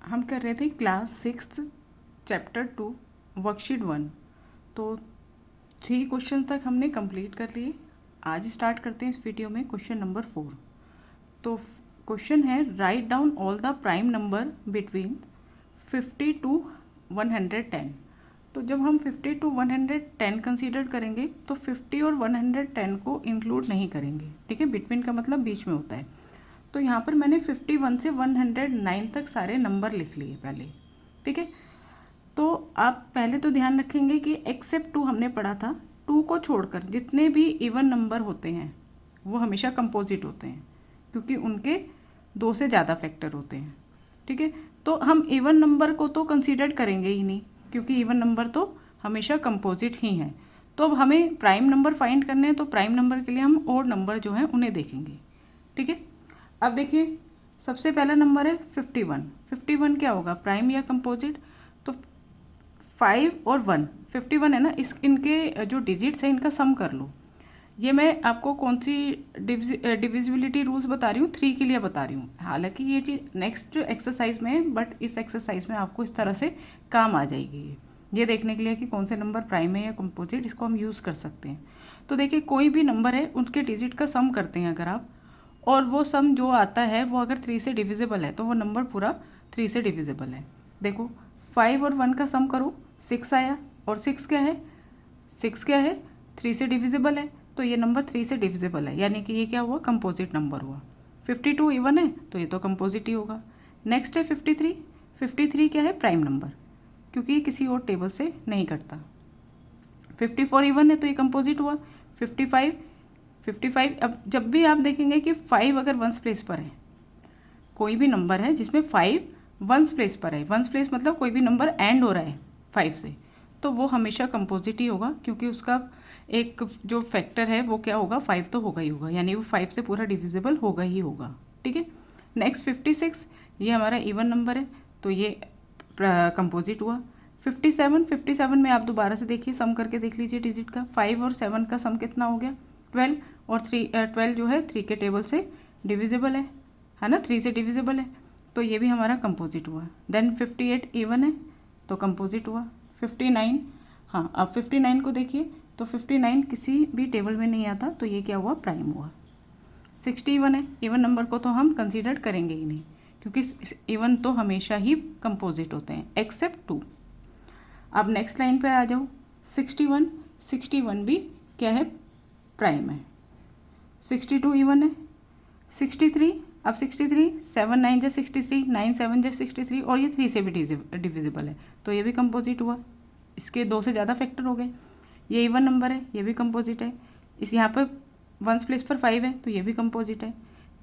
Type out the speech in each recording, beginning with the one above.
हम कर रहे थे क्लास 6 चैप्टर 2 वर्कशीट 1। तो 3 क्वेश्चन तक हमने कंप्लीट कर लिए। आज स्टार्ट करते हैं इस वीडियो में क्वेश्चन नंबर 4। तो क्वेश्चन है write down all the prime number between 50 to 110। तो जब हम 50 टू 110 कंसीडर करेंगे तो 50 और 110 को इंक्लूड नहीं करेंगे। ठीक है, बिटवीन का मतलब बीच में होता है। तो यहाँ पर मैंने 51 से 109 तक सारे नंबर लिख लिए पहले। ठीक है, तो आप पहले तो ध्यान रखेंगे कि एक्सेप्ट 2 हमने पढ़ा था, 2 को छोड़कर जितने भी इवन नंबर होते हैं वो हमेशा कंपोजिट होते हैं, क्योंकि उनके 2 से ज़्यादा फैक्टर होते हैं। ठीक है, तो हम इवन नंबर को तो कंसीडर करेंगे ही नहीं, क्योंकि इवन नंबर तो हमेशा कंपोजिट ही हैं। तो अब हमें प्राइम नंबर फाइंड करने हैं, तो प्राइम नंबर के लिए हम ओड नंबर जो हैं उन्हें देखेंगे। ठीक है, अब देखिए सबसे पहला नंबर है 51। 51 क्या होगा, प्राइम या कंपोजिट? तो 5 और 1, 51 है ना, इनके जो डिजिट्स हैं इनका सम कर लो। ये मैं आपको कौन सी डिविजिबिलिटी रूल्स बता रही हूँ, 3 के लिए बता रही हूँ। हालांकि ये चीज़ नेक्स्ट एक्सरसाइज में है, बट इस एक्सरसाइज में आपको इस तरह से काम आ जाएगी। ये देखने के लिए कि कौन से नंबर प्राइम है या कंपोजिट, इसको हम यूज़ कर सकते हैं। तो देखिए कोई भी नंबर है उनके डिजिट का सम करते हैं अगर आप, और वो सम जो आता है वो अगर 3 से डिविजिबल है तो वो नंबर पूरा 3 से डिविजिबल है। देखो 5 और 1 का सम करो, 6 आया, और 6 क्या है, 6 क्या है, 3 से डिविजिबल है, तो ये नंबर 3 से डिविजिबल है, यानी कि ये क्या हुआ, कंपोजिट नंबर हुआ। 52 इवन है तो ये तो कंपोजिट ही होगा। नेक्स्ट है 53। 53 क्या है, प्राइम नंबर, क्योंकि ये किसी और टेबल से नहीं कटता। 54 इवन है तो ये कंपोजिट हुआ। 55 अब जब भी आप देखेंगे कि 5 अगर वंस प्लेस पर है, कोई भी नंबर है जिसमें 5 वंस प्लेस पर है, वंस प्लेस मतलब कोई भी नंबर एंड हो रहा है 5 से, तो वो हमेशा कंपोजिट ही होगा, क्योंकि उसका एक जो फैक्टर है वो क्या होगा, 5 तो होगा ही होगा, यानी वो 5 से पूरा डिविजिबल होगा ही होगा। ठीक है, नेक्स्ट 56, ये हमारा इवन नंबर है तो ये कंपोजिट हुआ। 57 में आप दोबारा से देखिए, सम करके देख लीजिए डिजिट का, 5 और 7 का सम कितना हो गया, 12, और 12 जो है 3 के टेबल से डिविजिबल है ना, 3 से डिविजिबल है, तो ये भी हमारा कंपोजिट हुआ। देन 58 इवन है तो कंपोजिट हुआ। 59, हाँ अब 59 को देखिए तो 59 किसी भी टेबल में नहीं आता, तो ये क्या हुआ, प्राइम हुआ। 60 इवन है, इवन नंबर को तो हम कंसीडर करेंगे ही नहीं, क्योंकि इवन तो हमेशा ही कंपोजिट होते हैं एक्सेप्ट 2। अब नेक्स्ट लाइन पे आ जाओ, 61। 61 भी क्या है, प्राइम है। 62 इवन है। 63, अब 63, 7 9 जा 63, 9 7 जा 63, और ये 3 से भी डिविजिबल है, तो ये भी कंपोजिट हुआ। इसके 2 से ज़्यादा फैक्टर हो गए। ये इवन नंबर है, ये भी कंपोजिट है। इस यहाँ पर वंस प्लेस पर 5 है तो ये भी कंपोजिट है।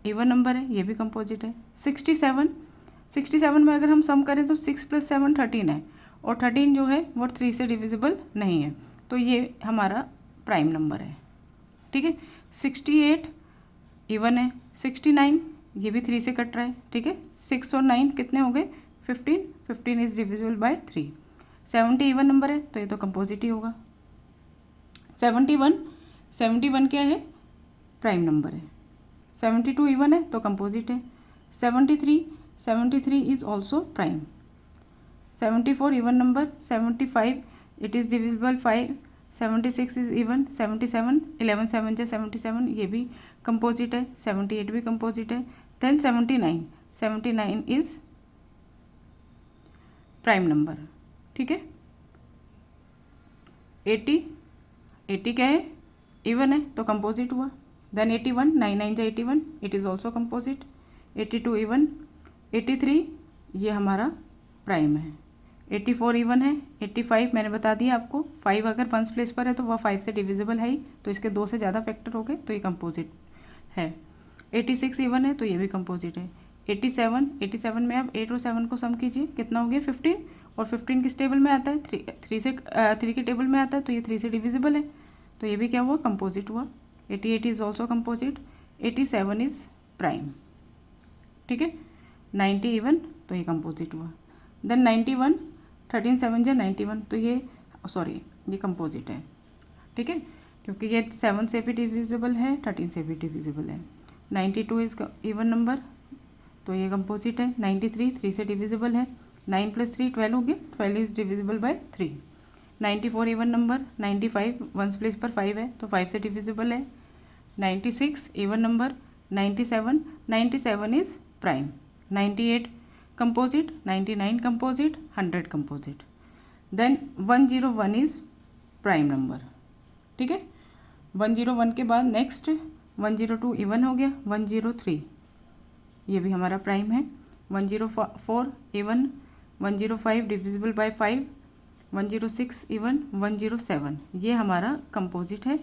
इवन नंबर है, ये भी कंपोजिट है। 67 में अगर हम सम करें तो 6 + 7 13 है, और 13 जो है वो 3 से डिविजिबल नहीं है, तो ये हमारा प्राइम नंबर है। ठीक है, 68 इवन है। 69 ये भी 3 से कट रहा है। ठीक है, 6 और 9 कितने हो गए, 15, 15 is divisible by 3। 70 even number है तो ये तो कंपोजिट ही होगा। 71 क्या है, प्राइम नंबर है। 72 इवन है तो कंपोजिट है। 73 is also prime. 74 even number. 75 it is divisible 5। 76 is even. 77 11 7 जा 77, ये भी कंपोजिट है। 78 भी कंपोजिट है। Then 79 is prime number. ठीक है, 80 क्या है, इवन है तो कंपोजिट हुआ। देन 81, 9 9 जा 81, it is also composite. 82 even. 83 ये हमारा प्राइम है। 84 इवन है। 85 मैंने बता दिया आपको, 5 अगर वंस प्लेस पर है तो वह 5 से डिविजिबल है ही, तो इसके 2 से ज़्यादा फैक्टर हो गए तो ये कंपोजिट है। 86 इवन है तो ये भी कंपोजिट है। 87 में आप 8 और 7 को सम कीजिए, कितना हो गया, 15, और 15 किस टेबल में आता है, 3 के टेबल में आता है, तो ये 3 से डिविजिबल है, तो ये भी क्या हुआ, कंपोजिट हुआ। 88 is also composite. 87 is prime. ठीक है, 90 इवन तो ये कंपोजिट हुआ। देन 91, 13 7 जा 91, तो ये ये कंपोजिट है। ठीक है, क्योंकि ये 7 से भी डिविजिबल है, 13 से भी डिविजिबल है। 92 इज इवन नंबर। तो ये कंपोजिट है। 93 3 से डिविजिबल है। 9 + 3 12 हो गया, 12 is divisible by 3। 94 even number, 95 ones place पर 5 है तो 5 से डिविजिबल है। 96 even number, 97 is prime. 98 composite, 99 composite, 100 composite. Then 101 is prime number. ठीक है, 101 के बाद नेक्स्ट 102 इवन हो गया। 103 ये भी हमारा प्राइम है। 104 इवन, 105 डिविजिबल बाय 5, 106 इवन, 107 ये हमारा कंपोजिट है।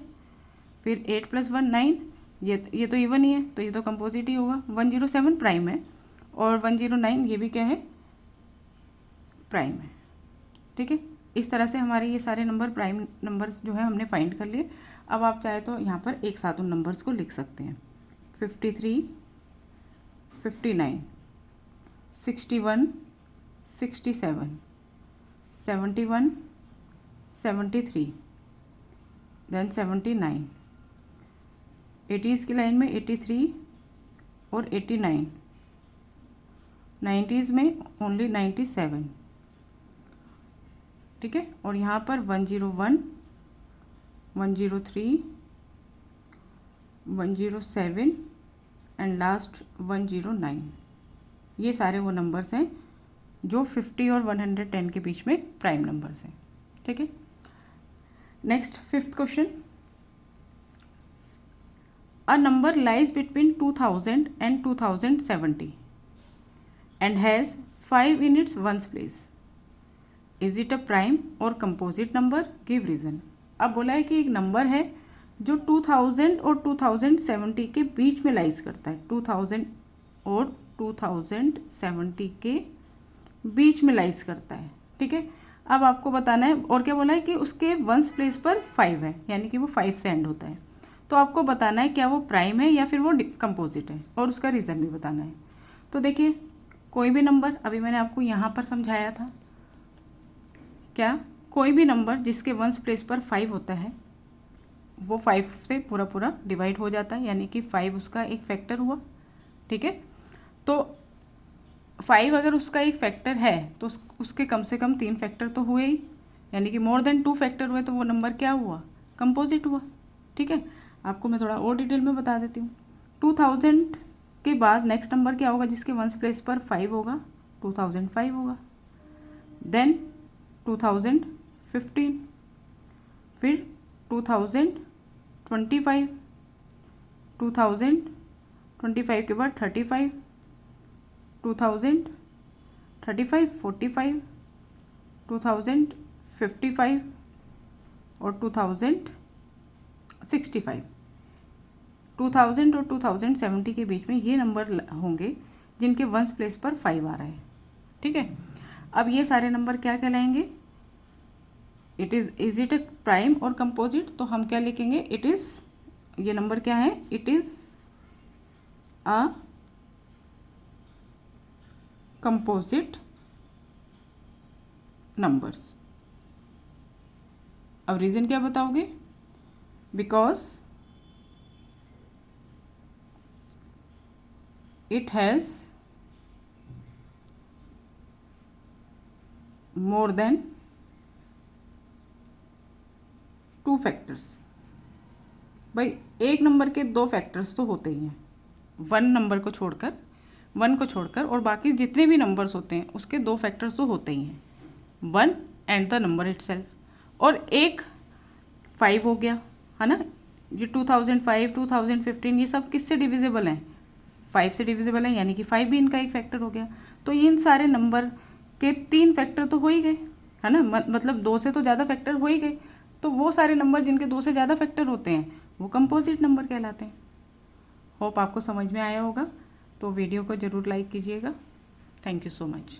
फिर 8 + 1 9, ये तो इवन ही है तो ये तो कंपोजिट ही होगा। 107 प्राइम है और 109 ये भी क्या है, प्राइम है। ठीक है, इस तरह से हमारे ये सारे नंबर प्राइम नंबर्स जो है हमने फाइंड कर लिए। अब आप चाहे तो यहाँ पर एक साथ उन नंबर्स को लिख सकते हैं। 53 59 61 67 71 73 देन 79। 80s की लाइन में 83 और 89, 90s में ओनली 97। ठीक है, और यहाँ पर 101 103 107 एंड लास्ट 109 ये सारे वो नंबर्स हैं जो 50 और 110 के बीच में प्राइम नंबर्स हैं। ठीक है, next 5th question. A number lies between 2000 and 2070 and has 5 in its ones place. Is it a prime or composite number? Give reason. अब बोला है कि एक नंबर है जो 2000 और 2070 के बीच में लाइज करता है। 2000 और 2070 के बीच में लाइज करता है। ठीक है, अब आपको बताना है, और क्या बोला है कि उसके वंस प्लेस पर 5 है, यानी कि वो 5 से एंड होता है। तो आपको बताना है क्या वो प्राइम है या फिर वो कंपोजिट है, और उसका रीज़न भी बताना है। तो देखिए, कोई भी नंबर, अभी मैंने आपको यहाँ पर समझाया था, क्या कोई भी नंबर जिसके वंस प्लेस पर 5 होता है वो 5 से पूरा पूरा डिवाइड हो जाता है, यानी कि 5 उसका एक फैक्टर हुआ। ठीक है, तो 5 अगर उसका एक फैक्टर है तो उसके कम से कम 3 फैक्टर तो हुए ही, यानी कि मोर देन 2 फैक्टर हुए तो वो नंबर क्या हुआ, कंपोजिट हुआ। ठीक है, आपको मैं थोड़ा और डिटेल में बता देती हूँ। 2000 के बाद नेक्स्ट नंबर क्या होगा जिसके वंस प्लेस पर 5 होगा, 2005 होगा। देन 2015, फिर 2025, 2025 के बाद 35, 2035 45, 2055 और 2065। 2000 और 2070 के बीच में ये नंबर होंगे जिनके वंस प्लेस पर 5 आ रहा है। ठीक है, अब ये सारे नंबर क्या कहलाएंगे, इज इट अ प्राइम और कंपोजिट? तो हम क्या लिखेंगे, इट इज़, ये नंबर क्या है, it is a composite numbers. अब रीज़न क्या बताओगे, because it has more than 2 factors. भाई एक नंबर के 2 फैक्टर्स तो होते ही हैं, 1 को छोड़कर और बाकी जितने भी नंबर्स होते हैं उसके 2 फैक्टर्स तो होते ही हैं, 1 एंड द नंबर इटसेल्फ। और एक 5 हो गया है ना, ये 2005 2015 ये सब किससे डिविजिबल हैं, 5 से डिविजिबल है, यानी कि 5 भी इनका एक फैक्टर हो गया। तो इन सारे नंबर के 3 फैक्टर तो हो ही गए, है ना, मतलब 2 से तो ज़्यादा फैक्टर हो ही गए। तो वो सारे नंबर जिनके 2 से ज़्यादा फैक्टर होते हैं वो कंपोजिट नंबर कहलाते हैं। होप आपको समझ में आया होगा, तो वीडियो को ज़रूर लाइक कीजिएगा। Thank you so much.